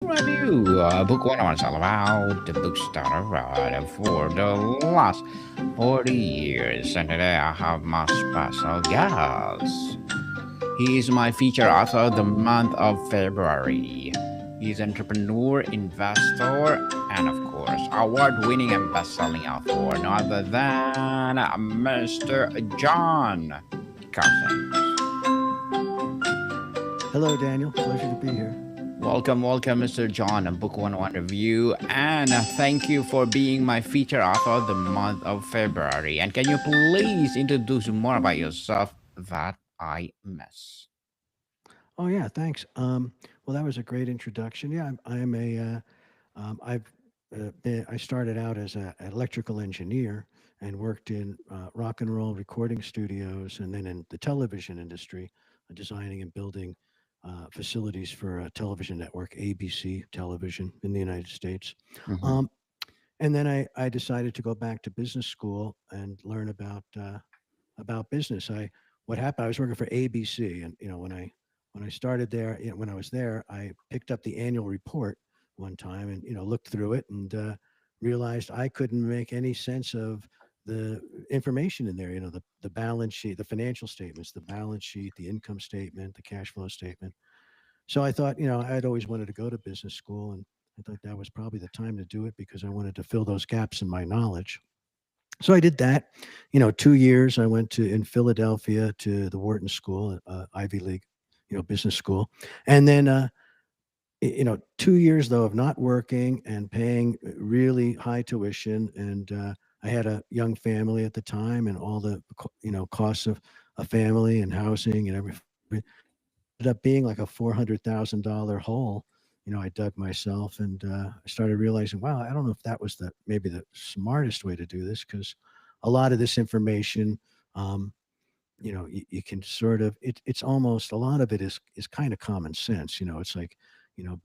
Review book one was all about the books that I read for the last 40 years, and today I have my special guest. He is my feature author of the month of February. He's an entrepreneur, investor, and of course, award-winning and best-selling author, no other than Mr. John Cousins. Hello, Daniel. Pleasure to be here. Welcome, Mr. John, and Book 101 Review. And thank you for being my feature author of the month of February. And can you please introduce more about yourself that I miss? Oh, yeah, thanks. Well, that was a great introduction. Yeah, I'm a, I've I started out as an electrical engineer and worked in rock and roll recording studios and then in the television industry, designing and building facilities for a television network, ABC television in the United States. Mm-hmm. Um, and then I decided to go back to business school and learn about business. What happened? I was working for ABC, and when I started there, when I was there, I picked up the annual report one time and looked through it and realized I couldn't make any sense of the information in there. The balance sheet, the financial statements, the balance sheet, the income statement, the cash flow statement. So I thought, I'd always wanted to go to business school, and I thought that was probably the time to do it because I wanted to fill those gaps in my knowledge. So I did that. 2 years I went to in Philadelphia to the Wharton School, Ivy League, business school, and then 2 years though of not working and paying really high tuition, and I had a young family at the time, and all the costs of a family and housing and everything ended up being like a $400,000 hole. I dug myself, and I started realizing, wow, I don't know if that was the maybe the smartest way to do this, because a lot of this information, um, you can sort of it's almost a lot of it is kind of common sense. It's like,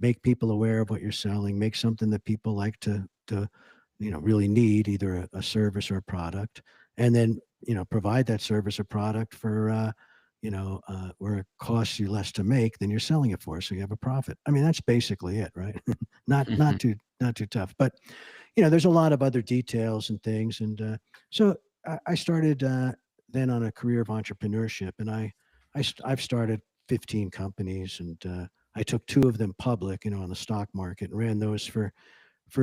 make people aware of what you're selling, make something that people like to really need, either a service or a product, and then provide that service or product for where it costs you less to make than you're selling it for, so you have a profit. I mean, that's basically it, right? Not too tough, but there's a lot of other details and things, and so I started then on a career of entrepreneurship, and I've started 15 companies, and I took two of them public, on the stock market, and ran those for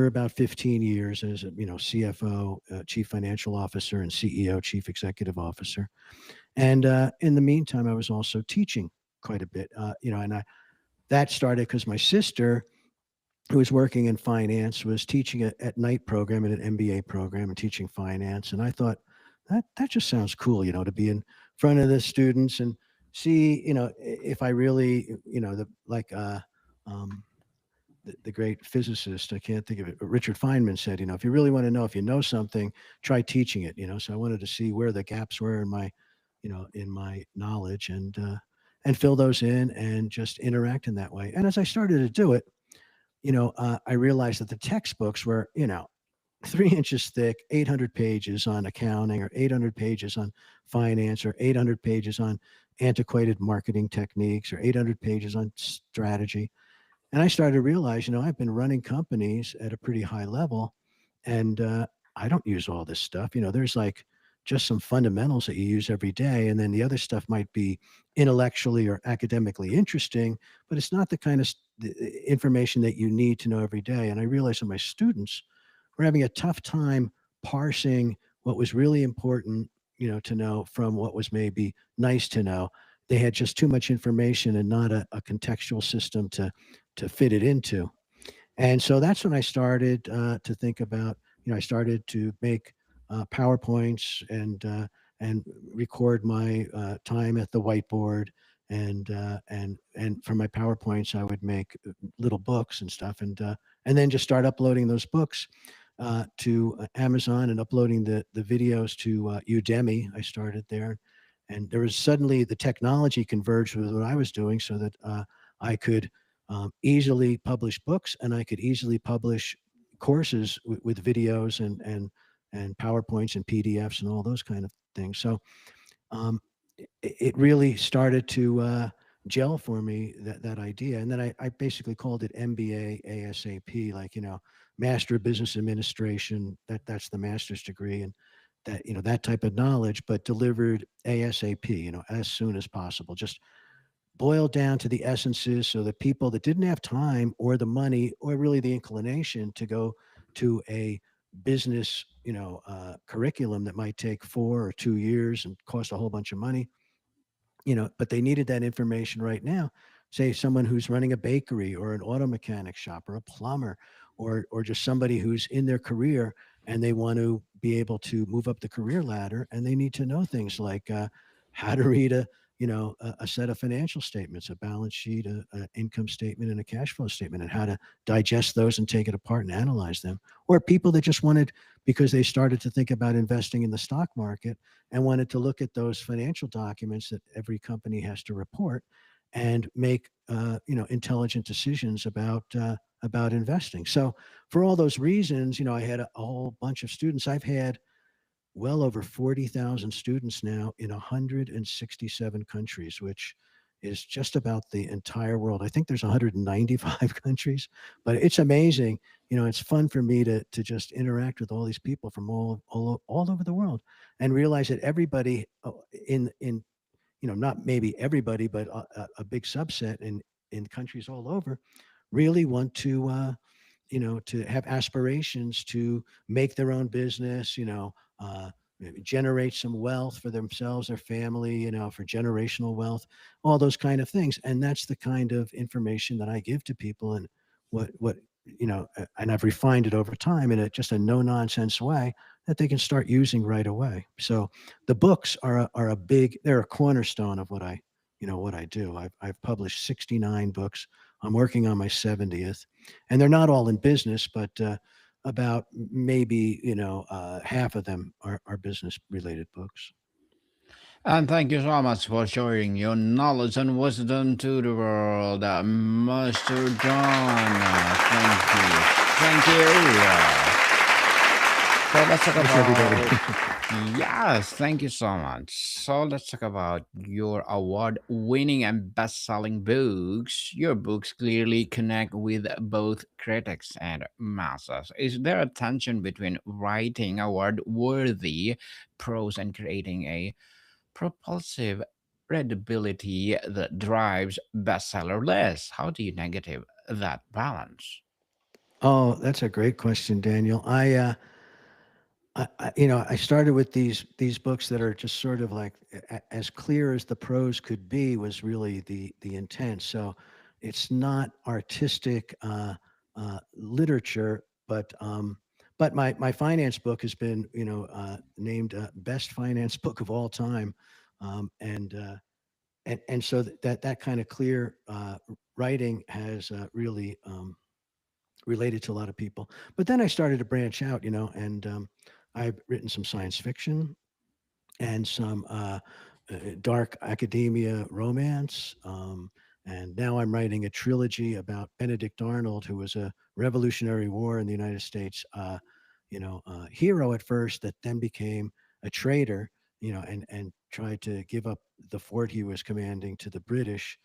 about 15 years as a, CFO, chief financial officer, and CEO, chief executive officer. And in the meantime, I was also teaching quite a bit, and that started because my sister, who was working in finance, was teaching at night program in an MBA program and teaching finance. And I thought that just sounds cool, to be in front of the students and see, if I really, um, the great physicist, I can't think of it, but Richard Feynman said, if you really want to know if you know something, try teaching it. So I wanted to see where the gaps were in my knowledge, and fill those in and just interact in that way. And as I started to do it, I realized that the textbooks were, 3 inches thick, 800 pages on accounting, or 800 pages on finance, or 800 pages on antiquated marketing techniques, or 800 pages on strategy. And I started to realize, I've been running companies at a pretty high level, and I don't use all this stuff. There's like just some fundamentals that you use every day, and then the other stuff might be intellectually or academically interesting, but it's not the kind of information that you need to know every day. And I realized that my students were having a tough time parsing what was really important, to know from what was maybe nice to know. They had just too much information and not a contextual system to fit it into. And so that's when I started to think about, I started to make PowerPoints, and record my time at the whiteboard. And from my PowerPoints, I would make little books and stuff, and then just start uploading those books to Amazon, and uploading the videos to Udemy. I started there, and there was suddenly the technology converged with what I was doing, so that I could easily publish books, and I could easily publish courses with videos and PowerPoints and PDFs and all those kind of things. So um, it really started to gel for me, that idea. And then I basically called it MBA ASAP, like, Master of Business Administration. That's the master's degree, and that, that type of knowledge, but delivered ASAP, as soon as possible. Just boiled down to the essences, so that people that didn't have time or the money or really the inclination to go to a business, curriculum that might take 4 or 2 years and cost a whole bunch of money, but they needed that information right now. Say someone who's running a bakery or an auto mechanic shop or a plumber, or just somebody who's in their career and they want to be able to move up the career ladder, and they need to know things like, how to read a set of financial statements, a balance sheet, a income statement, and a cash flow statement, and how to digest those and take it apart and analyze them. Or people that just wanted, because they started to think about investing in the stock market, and wanted to look at those financial documents that every company has to report and make, intelligent decisions about investing. So for all those reasons, I had a whole bunch of students. I've had well over 40,000 students now in 167 countries, which is just about the entire world. I think there's 195 countries, but it's amazing. It's fun for me to just interact with all these people from all over the world, and realize that everybody, in not maybe everybody, but a big subset in countries all over, really want to have aspirations to make their own business, generate some wealth for themselves, their family, for generational wealth, all those kind of things. And that's the kind of information that I give to people, and what, and I've refined it over time in just a no nonsense way that they can start using right away. So the books they're a cornerstone of what I do. I've published 69 books. I'm working on my 70th, and they're not all in business, but about maybe, half of them are business related books. And thank you so much for sharing your knowledge and wisdom to the world, Mr. John. Thank you. Thank you. So let's talk Thanks, everybody. about. Yes, thank you so much. So let's talk about your award winning and best selling books. Your books clearly connect with both critics and masses. Is there a tension between writing award worthy prose and creating a propulsive readability that drives bestseller lists? How do you negative that balance? Oh, that's a great question, Daniel. I started with these books that are just sort of like, as clear as the prose could be was really the intent. So it's not artistic literature, but my finance book has been, named best finance book of all time, and so that kind of clear writing has really related to a lot of people. But then I started to branch out, and I've written some science fiction and some dark academia romance. And now I'm writing a trilogy about Benedict Arnold, who was a Revolutionary War in the United States, hero at first, that then became a traitor, and tried to give up the fort he was commanding to the British.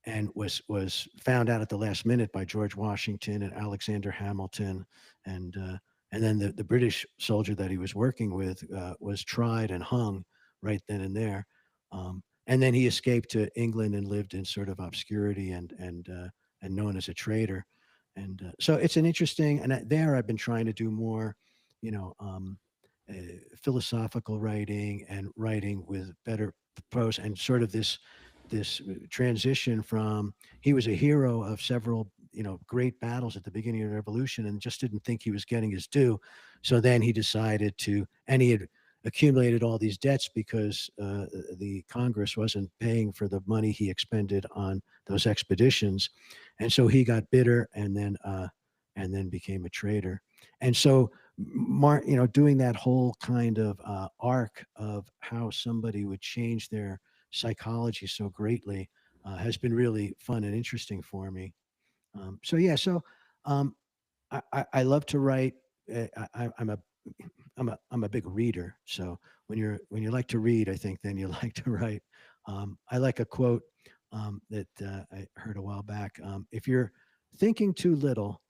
And was found out at the last minute by George Washington and Alexander Hamilton, and then the British soldier that he was working with was tried and hung right then and there. And then he escaped to England and lived in sort of obscurity, and known as a traitor. And so it's an interesting, and there I've been trying to do more, you know, um, uh, philosophical writing and writing with better prose, and sort of this transition from, he was a hero of several, great battles at the beginning of the revolution, and just didn't think he was getting his due. So then he decided to, and he had accumulated all these debts because the Congress wasn't paying for the money he expended on those expeditions, and so he got bitter, and then became a traitor. And so, doing that whole kind of arc of how somebody would change their psychology so greatly has been really fun and interesting for me. So yeah, so um, I love to write. I'm a big reader. So when you like to read, I think then you like to write. I like a quote that I heard a while back. If you're thinking too little,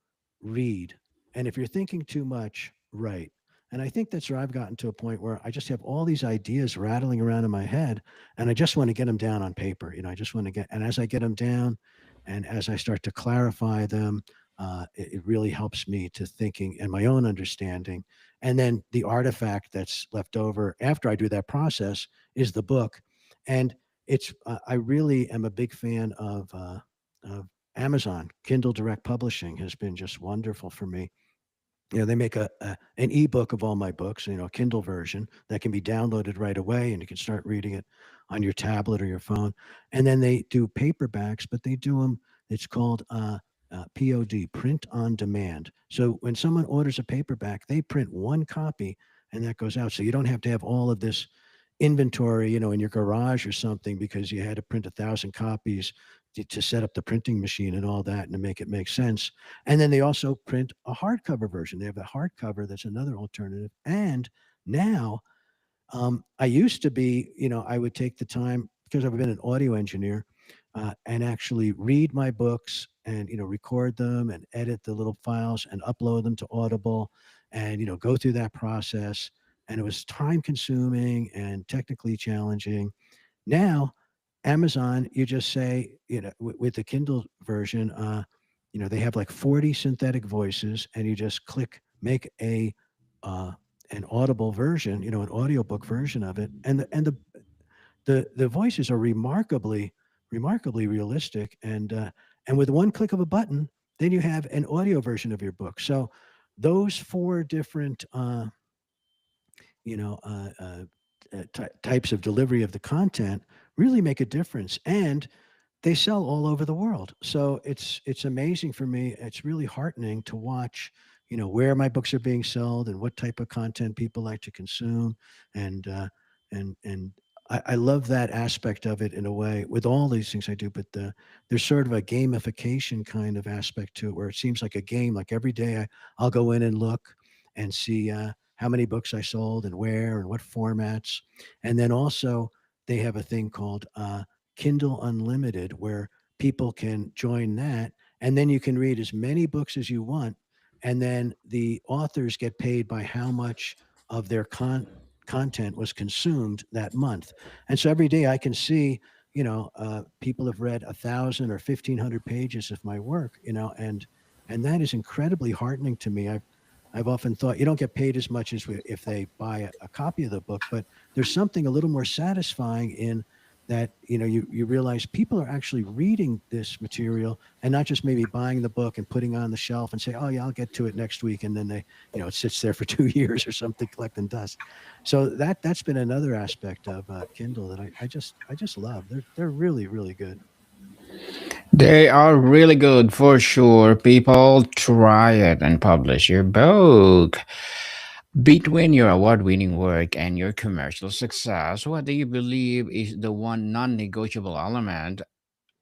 read. And if you're thinking too much, write. And I think that's where I've gotten to a point where I just have all these ideas rattling around in my head, and I just want to get them down on paper. I just want to get, and as I get them down, and as I start to clarify them, it really helps me to thinking and my own understanding. And then the artifact that's left over after I do that process is the book. And I really am a big fan of Amazon. Kindle Direct Publishing has been just wonderful for me. They make an ebook of all my books, a Kindle version that can be downloaded right away, and you can start reading it on your tablet or your phone. And then they do paperbacks, but they do them. It's called POD, print on demand. So when someone orders a paperback, they print one copy, and that goes out. So you don't have to have all of this inventory, in your garage or something because you had to print 1,000 copies to set up the printing machine and all that and to make it make sense. And then they also print a hardcover version. They have a hardcover that's another alternative. And now I used to be, I would take the time because I've been an audio engineer and actually read my books and, record them and edit the little files and upload them to Audible and, go through that process. And it was time consuming and technically challenging. Now, Amazon, you just say, with the Kindle version, they have like 40 synthetic voices, and you just click make uh, an audible version, an audiobook version of it, and the voices are remarkably realistic, and with one click of a button, then you have an audio version of your book. So those four different you know, types of delivery of the content really make a difference. And they sell all over the world. So it's amazing for me. It's really heartening to watch, where my books are being sold and what type of content people like to consume, and I love that aspect of it in a way with all these things I do. But there's sort of a gamification kind of aspect to it where it seems like a game. Like every day I'll go in and look and see how many books I sold and where and what formats, and then also they have a thing called Kindle Unlimited, where people can join that, and then you can read as many books as you want, and then the authors get paid by how much of their content was consumed that month. And so every day I can see, people have read 1,000 or 1,500 pages of my work, and that is incredibly heartening to me. I've often thought you don't get paid as much as if they buy a copy of the book, but there's something a little more satisfying in that. You realize people are actually reading this material and not just maybe buying the book and putting it on the shelf and say, oh yeah, I'll get to it next week, and then it sits there for 2 years or something collecting dust. So that's been another aspect of Kindle that I just love. They're really really good. They are really good for sure. People, try it and publish your book. Between your award winning work and your commercial success, what do you believe is the one non negotiable element?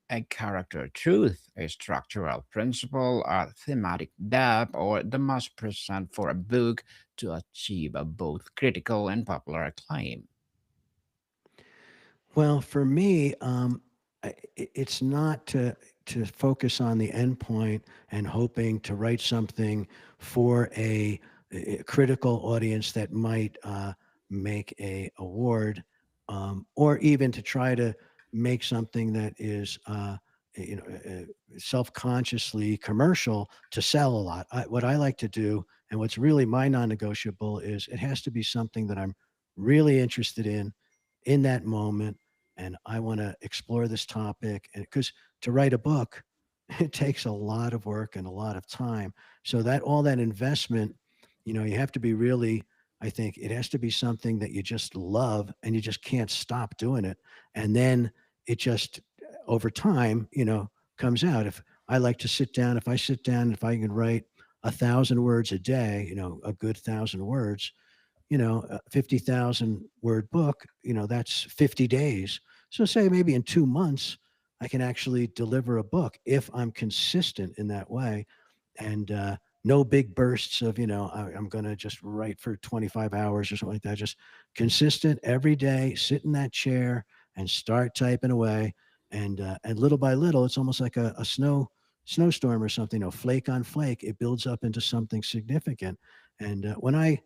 A character truth, a structural principle, a thematic depth, or the must present for a book to achieve a both critical and popular acclaim? Well, for me, it's not to focus on the endpoint and hoping to write something for a critical audience that might make a award, or even to try to make something that is self-consciously commercial to sell a lot. What I like to do, and what's really my non-negotiable, is it has to be something that I'm really interested in that moment, and I want to explore this topic. And because to write a book, it takes a lot of work and a lot of time. So that all that investment, you have to be really, I think it has to be something that you just love and you just can't stop doing it. And then it just over time, comes out. If I like to sit down, if I sit down, if I can write 1,000 words a day, a good 1,000 words, 50,000 word book, that's 50 days. So say maybe in 2 months, I can actually deliver a book if I'm consistent in that way. And no big bursts of, I'm going to just write for 25 hours or something like that. Just consistent every day, sit in that chair and start typing away. And little by little, it's almost like a snowstorm or something. Flake on flake, it builds up into something significant. And when I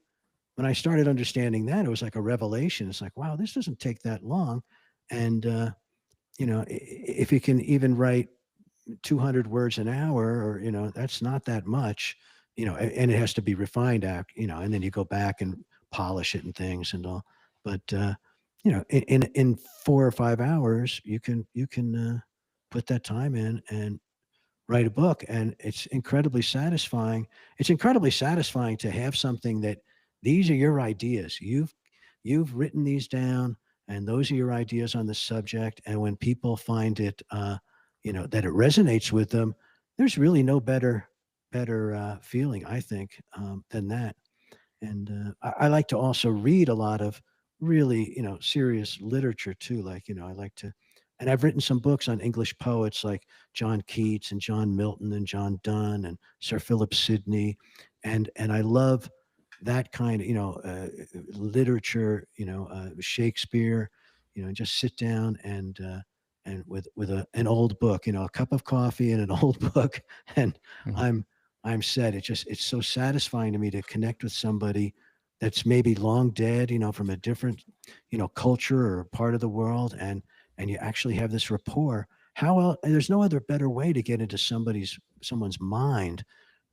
started understanding that, it was like a revelation. It's like, wow, this doesn't take that long. And if you can even write 200 words an hour, or that's not that much. And it has to be refined act, and then you go back and polish it and things and all. But in 4 or 5 hours, you can put that time in and write a book, and it's incredibly satisfying. It's incredibly satisfying to have something that these are your ideas. You've written these down, and those are your ideas on the subject. And when people find it, that it resonates with them, there's really no better feeling, I think, than that. And I like to also read a lot of really serious literature too. Like I like to, and I've written some books on English poets like John Keats and John Milton and John Donne and Sir Philip Sidney, and I love that kind of literature, Shakespeare, just sit down and with an old book, a cup of coffee and an old book, and Mhm. I'm I'm set. It's so satisfying to me to connect with somebody that's maybe long dead, from a different, culture or part of the world, and you actually have this rapport. How else? And there's no other better way to get into someone's mind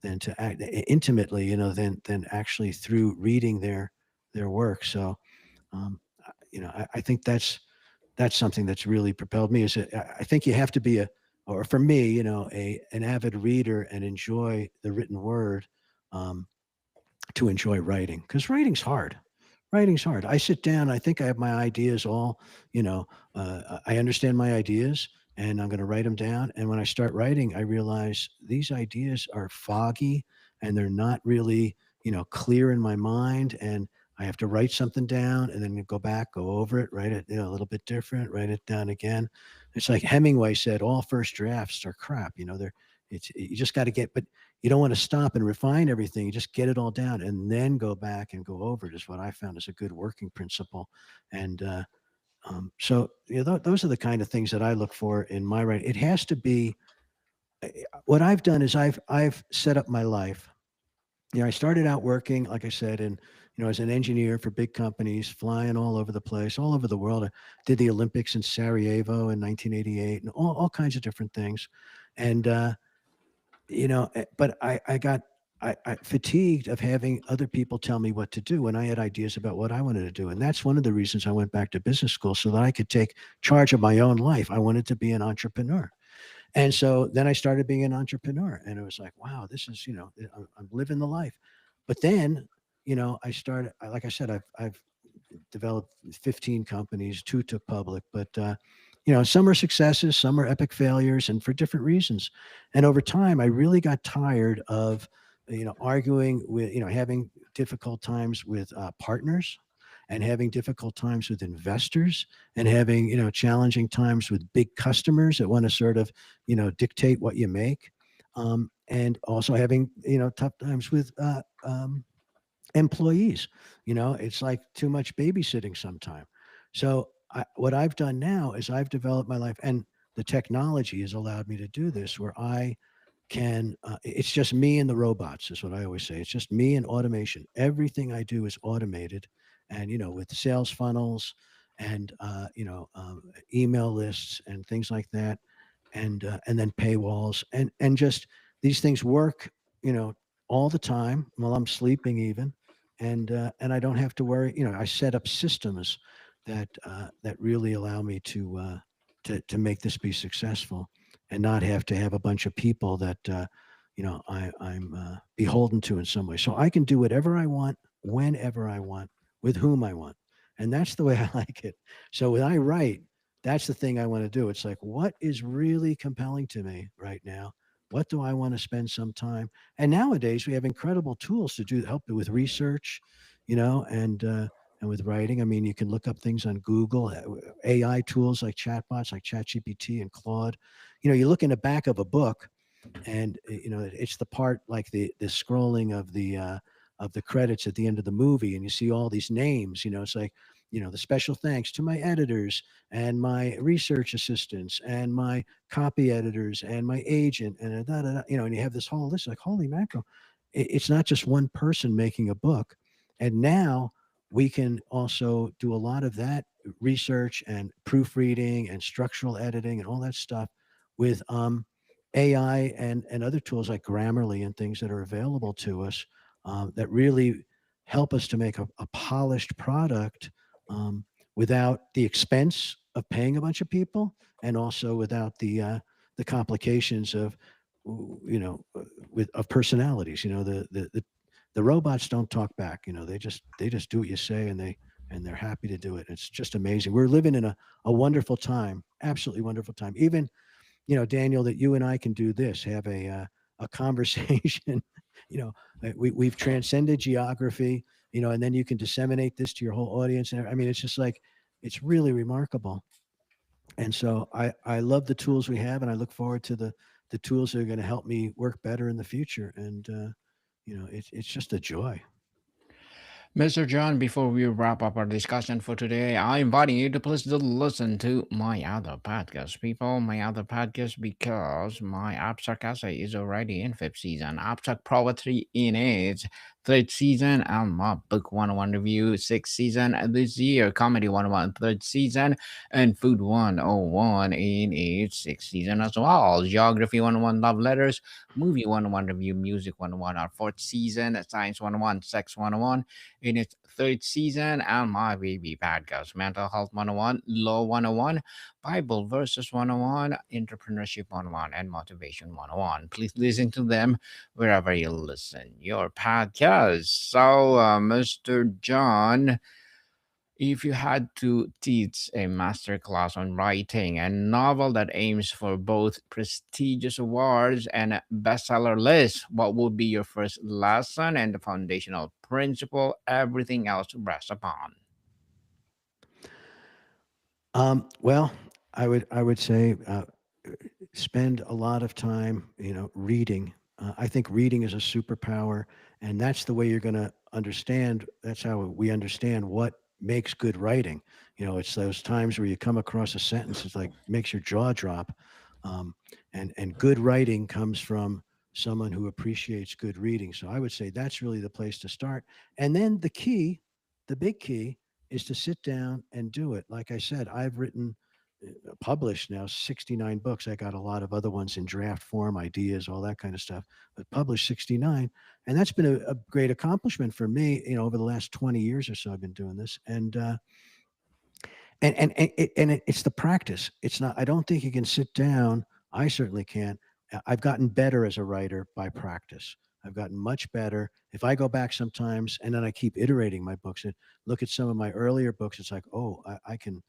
than to act intimately, than actually through reading their work. So, I think that's something that's really propelled me. Is I think you have to be or for me, a an avid reader and enjoy the written word, um, to enjoy writing, because writing's hard. Writing's hard. I sit down. I think I have my ideas all. I understand my ideas, and I'm going to write them down. And when I start writing, I realize these ideas are foggy, and they're not really, clear in my mind. And I have to write something down, and then go back, go over it, write it, a little bit different, write it down again. It's like Hemingway said, all first drafts are crap. It's you just got to get, but you don't want to stop and refine everything. You just get it all down and then go back and go over it, is what I found is a good working principle. And so those are the kind of things that I look for in my writing. It has to be what I've done is I've set up my life. I started out working, like I said, as an engineer for big companies, flying all over the place, all over the world. I did the Olympics in Sarajevo in 1988, and all kinds of different things. And but I got I fatigued of having other people tell me what to do when I had ideas about what I wanted to do. And that's one of the reasons I went back to business school, so that I could take charge of my own life. I wanted to be an entrepreneur. And so then I started being an entrepreneur, and it was like, wow, this is, I'm living the life. But then, I started, like I said, I've developed 15 companies, two took public, but some are successes, some are epic failures, and for different reasons. And over time, I really got tired of arguing with, having difficult times with partners, and having difficult times with investors, and having challenging times with big customers that want to sort of dictate what you make, and also having tough times with employees. It's like too much babysitting sometime. So what I've done now is I've developed my life, and the technology has allowed me to do this, where I can. It's just me and the robots, is what I always say. It's just me and automation. Everything I do is automated, and with sales funnels and email lists and things like that, and then paywalls, and just these things work, you know, all the time while I'm sleeping even, and I don't have to worry. I set up systems that really allow me to make this be successful, and not have to have a bunch of people that I'm beholden to in some way. So I can do whatever I want, whenever I want, with whom I want, and that's the way I like it. So when I write, that's the thing I want to do. It's like, what is really compelling to me right now? What do I want to spend some time? And nowadays we have incredible tools to do help with research, and with writing. I mean, you can look up things on Google, AI tools like chatbots, like ChatGPT and Claude. You look in the back of a book, and it's the part like the scrolling of the credits at the end of the movie, and you see all these names. It's like, the special thanks to my editors and my research assistants and my copy editors and my agent and and you have this whole list like holy mackerel. It's not just one person making a book, and now we can also do a lot of that research and proofreading and structural editing and all that stuff with AI and other tools like Grammarly and things that are available to us that really help us to make a polished product um, without the expense of paying a bunch of people and also without the complications of with of personalities. The robots don't talk back. They just do what you say, and they're happy to do it. It's just amazing. We're living in a wonderful time, absolutely wonderful time. Even Daniel, that you and I can do this, have a conversation. We've transcended geography. And then you can disseminate this to your whole audience. And I mean, it's just like it's really remarkable. And so I love the tools we have, and I look forward to the tools that are going to help me work better in the future. And it's just a joy. Mr. John, before we wrap up our discussion for today, I'm inviting you to please to listen to my other podcast, people. My other podcast, because my abstract essay is already in fifth season, abstract poetry in its third season, and my book 101 review sixth season this year, comedy 101 third season, and food 101 in its sixth season as well. Geography 101 love letters, movie 101 review, music 101 our fourth season, science 101, sex 101 in its third season, and my baby podcast, Mental Health 101, Law 101, Bible Verses 101, Entrepreneurship 101, and Motivation 101. Please listen to them wherever you listen your podcast. So, Mr. John, if you had to teach a master class on writing a novel that aims for both prestigious awards and a bestseller list, what would be your first lesson and the foundational principle everything else rests upon? Well, I would say spend a lot of time, reading. I think reading is a superpower, and that's the way you're going to understand. That's how we understand what makes good writing. It's those times where you come across a sentence, it's like makes your jaw drop. And good writing comes from someone who appreciates good reading. So I would say that's really the place to start. And then the big key, is to sit down and do it. Like I said, I've written published now 69 books. I got a lot of other ones in draft form, ideas, all that kind of stuff, but published 69. And that's been a great accomplishment for me, over the last 20 years or so I've been doing this. It's the practice. It's not, I don't think you can sit down. I certainly can't. I've gotten better as a writer by practice. I've gotten much better. If I go back sometimes and then I keep iterating my books and look at some of my earlier books, it's like, oh, I can,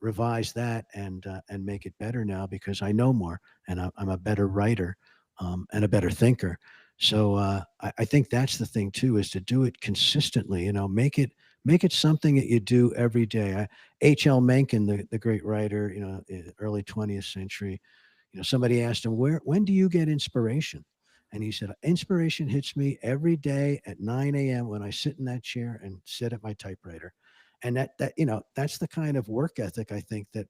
revise that and make it better now because I know more and I'm a better writer and a better thinker. So I think that's the thing too, is to do it consistently. Make it something that you do every day. H.L. Mencken, the great writer, early 20th century, somebody asked him, when do you get inspiration? And he said, inspiration hits me every day at 9 a.m. when I sit in that chair and sit at my typewriter. And that's the kind of work ethic I think that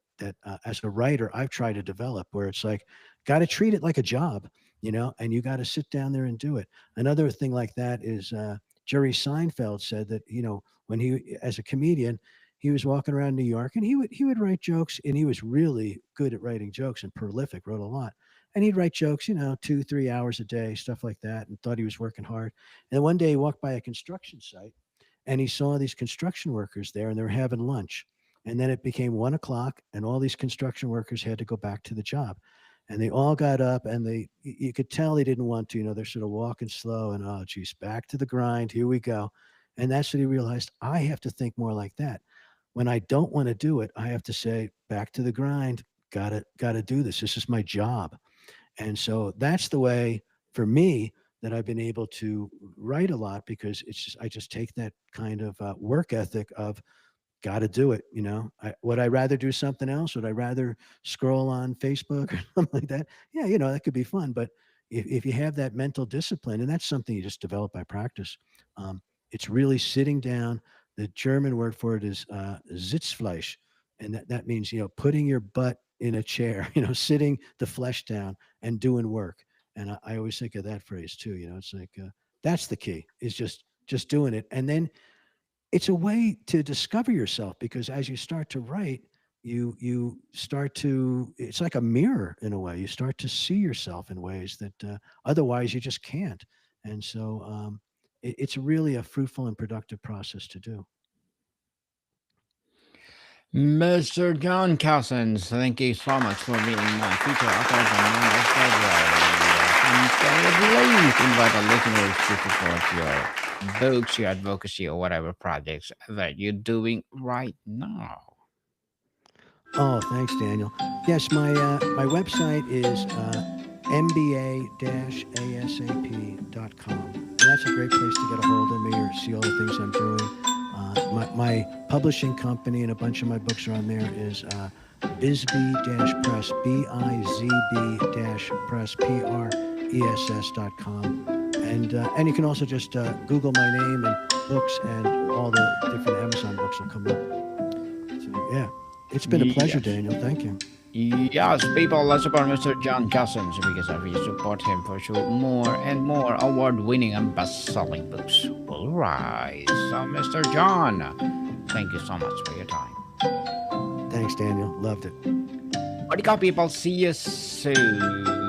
as a writer I've tried to develop, where it's like, got to treat it like a job, and you got to sit down there and do it. Another thing like that is Jerry Seinfeld said that, when he, as a comedian, he was walking around New York and he would write jokes, and he was really good at writing jokes and prolific, wrote a lot. And he'd write jokes, 2, 3 hours a day, stuff like that, and thought he was working hard. And one day he walked by a construction site and he saw these construction workers there and they were having lunch. And then it became 1 o'clock and all these construction workers had to go back to the job. And they all got up and you could tell they didn't want to, they're sort of walking slow and, oh, geez, back to the grind. Here we go. And that's what he realized. I have to think more like that. When I don't want to do it, I have to say, back to the grind. Gotta do this. This is my job. And so that's the way for me that I've been able to write a lot, because I just take that kind of work ethic of got to do it. Would I rather do something else? Would I rather scroll on Facebook or something like that? Yeah, that could be fun. But if you have that mental discipline, and that's something you just develop by practice, it's really sitting down, The German word for it is Sitzfleisch, and that means putting your butt in a chair, sitting the flesh down and doing work. And I always think of that phrase too. It's like that's the key is just doing it, and then it's a way to discover yourself because as you start to write, you start to it's like a mirror in a way. You start to see yourself in ways that otherwise you just can't. And so it's really a fruitful and productive process to do. Mr. John Cousins, thank you so much for being my feature author on Monday, February. And please invite the listeners to support your books, your advocacy, or whatever projects that you're doing right now. Oh, thanks, Daniel. Yes, my website is mba-asap.com, and that's a great place to get a hold of me or see all the things I'm doing. My publishing company and a bunch of my books are on there is Bizb-Press, Bizb-Press, Press.com. And you can also just Google my name and books, and all the different Amazon books will come up. So, yeah. It's been a pleasure, Yes. Daniel. Thank you. Yes, people, let's support Mr. John Cousins because if you support him for sure, more and more award-winning and best-selling books will rise. So, Mr. John, thank you so much for your time. Thanks, Daniel. Loved it. What do you got, people? See you soon.